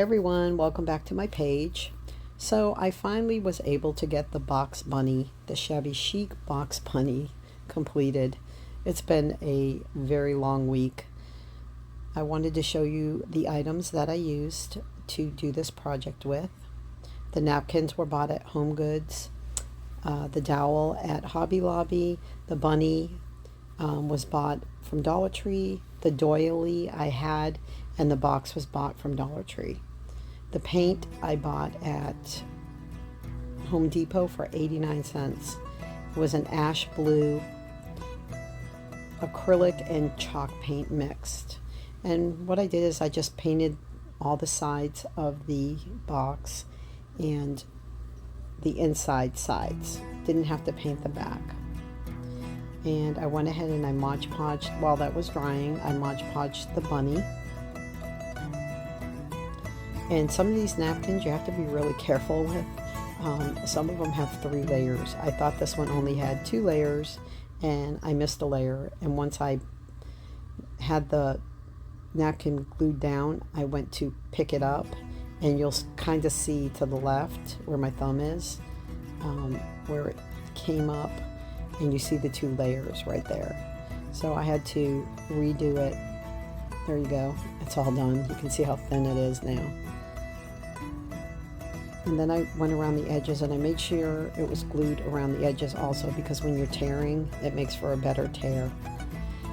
everyone, welcome back to my page. So I finally was able to get the box bunny, the shabby chic box bunny, completed. It's been a very long week. I wanted to show you the items that I used to do this project with. The napkins were bought at Home Goods, the dowel at Hobby Lobby, the bunny was bought from Dollar Tree, the doily I had, and the box was bought from Dollar Tree. The paint I bought at Home Depot for 89 cents. It was an ash blue acrylic and chalk paint mixed. And what I did is I just painted all the sides of the box and the inside sides. Didn't have to paint the back. And I went ahead and I Mod Podged, while that was drying, I Mod Podged the bunny. And some of these napkins you have to be really careful with. Some of them have 3 layers. I thought this one only had 2 layers and I missed a layer. And once I had the napkin glued down, I went to pick it up and you'll kind of see to the left where my thumb is, where it came up, and you see the 2 layers right there. So I had to redo it. There you go. It's all done. You can see how thin it is now. And then I went around the edges and I made sure it was glued around the edges also, because when you're tearing, it makes for a better tear.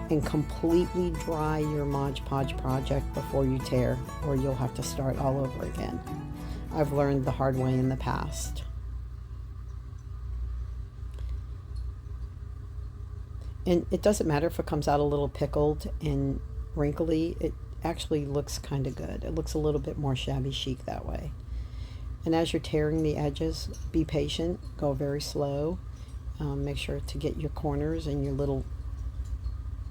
And completely dry your Mod Podge project before you tear, or you'll have to start all over again. I've learned the hard way in the past. And it doesn't matter if it comes out a little pickled and wrinkly, it actually looks kind of good. It looks a little bit more shabby chic that way. And as you're tearing the edges, be patient, go very slow. Make sure to get your corners and your little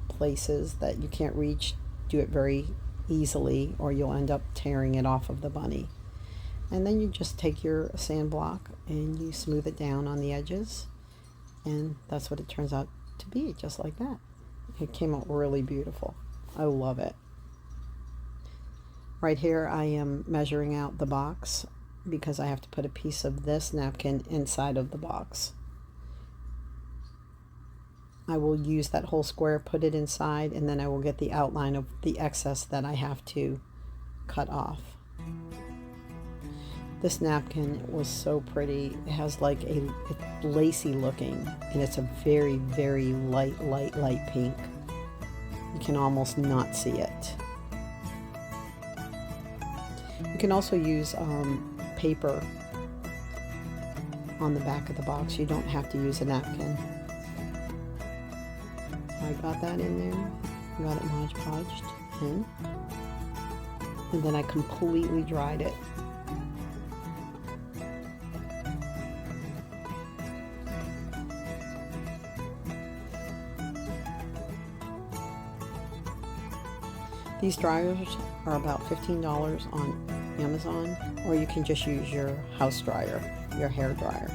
places that you can't reach, do it very easily or you'll end up tearing it off of the bunny. And then you just take your sand block and you smooth it down on the edges, and that's what it turns out to be, just like that. It came out really beautiful. I love it. Right here I am measuring out the box because I have to put a piece of this napkin inside of the box. I will use that whole square, put it inside, and then I will get the outline of the excess that I have to cut off. This napkin was so pretty. It has like it's lacy looking, and it's a very, very light pink. You can almost not see it. You can also use paper on the back of the box. You don't have to use a napkin. So I got that in there, got it Mod Podged in, and then I completely dried it. These dryers are about $15 on Amazon, or you can just use your house dryer, your hair dryer.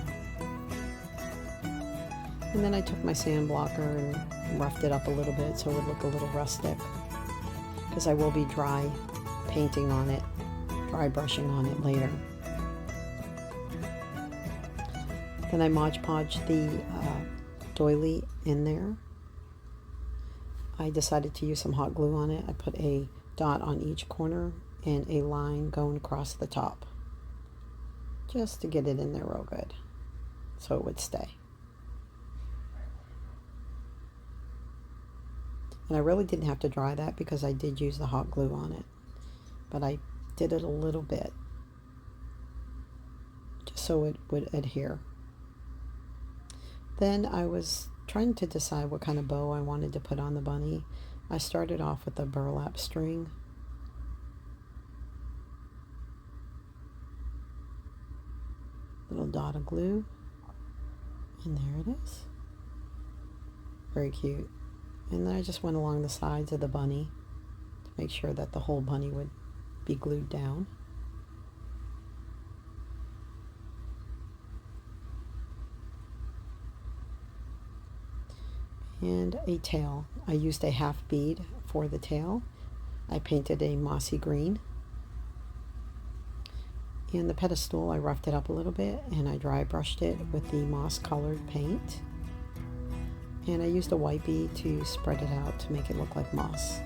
And then I took my sand blocker and roughed it up a little bit so it would look a little rustic, because I will be dry painting on it, dry brushing on it later. Then I Mod Podged the doily in there. I decided to use some hot glue on it. I put a dot on each corner and a line going across the top, just to get it in there real good so it would stay. And I really didn't have to dry that because I did use the hot glue on it, but I did it a little bit just so it would adhere. Then I was trying to decide what kind of bow I wanted to put on the bunny. I started off with a burlap string. Little dot of glue, and there it is. Very cute. And then I just went along the sides of the bunny to make sure that the whole bunny would be glued down. And a tail. I used a half bead for the tail. I painted a mossy green. And the pedestal, I roughed it up a little bit and I dry brushed it with the moss colored paint. And I used a wipey to spread it out to make it look like moss.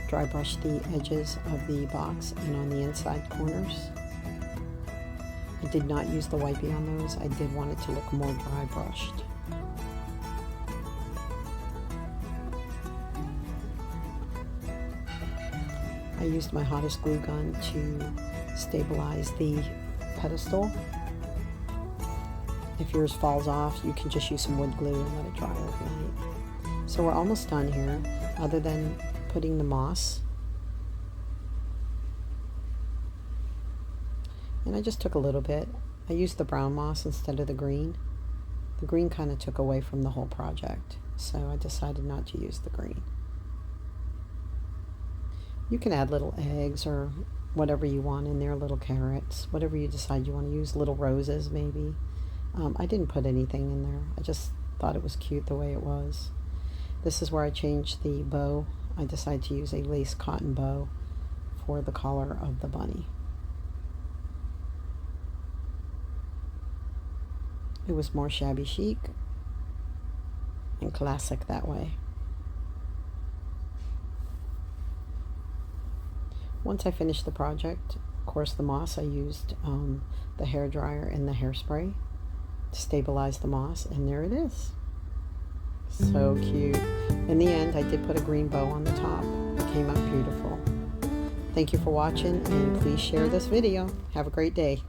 Dry brush the edges of the box and on the inside corners. I did not use the wipey on those. I did want it to look more dry brushed. I used my hottest glue gun to stabilize the pedestal. If yours falls off, you can just use some wood glue and let it dry overnight. So we're almost done here, other than putting the moss. And I just took a little bit. I used the brown moss instead of the green. The green kind of took away from the whole project, so I decided not to use the green. You can add little eggs or whatever you want in there, little carrots, whatever you decide you want to use, little roses maybe. I didn't put anything in there. I just thought it was cute the way it was. This is where I changed the bow. I decided to use a lace cotton bow for the collar of the bunny. It was more shabby chic and classic that way. Once I finished the project, of course the moss, I used the hair dryer and the hairspray to stabilize the moss, and there it is. So cute. In the end, I did put a green bow on the top. It came out beautiful. Thank you for watching, and please share this video. Have a great day.